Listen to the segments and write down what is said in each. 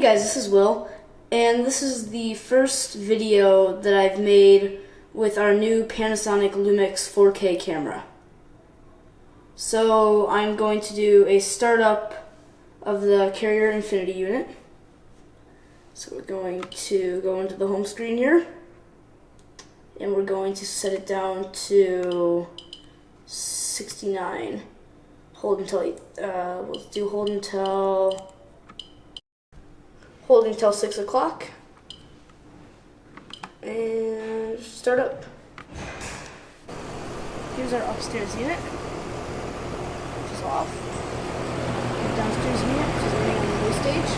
Hey guys, this is Will, and this is the first video that I've made with our new Panasonic Lumix 4K camera. So I'm going to do a startup of the Carrier Infinity unit. So we're going to go into the home screen here, and we're going to set it down to 69. Hold until we'll do hold until 6 o'clock, and start up. Here's our upstairs unit, which is off. Our downstairs unit, which is running on the low stage.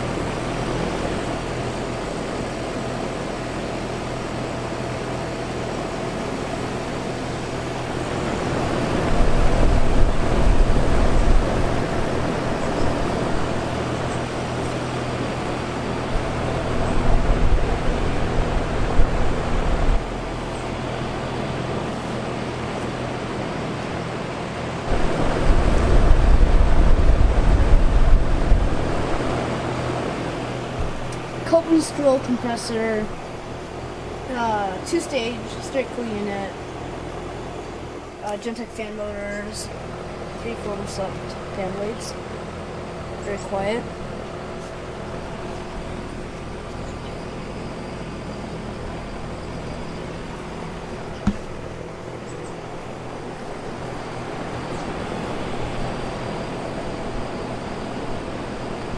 Copeland scroll compressor, 2-stage straight cool unit, Gentech fan motors, 3 Thermastat fan blades, very quiet.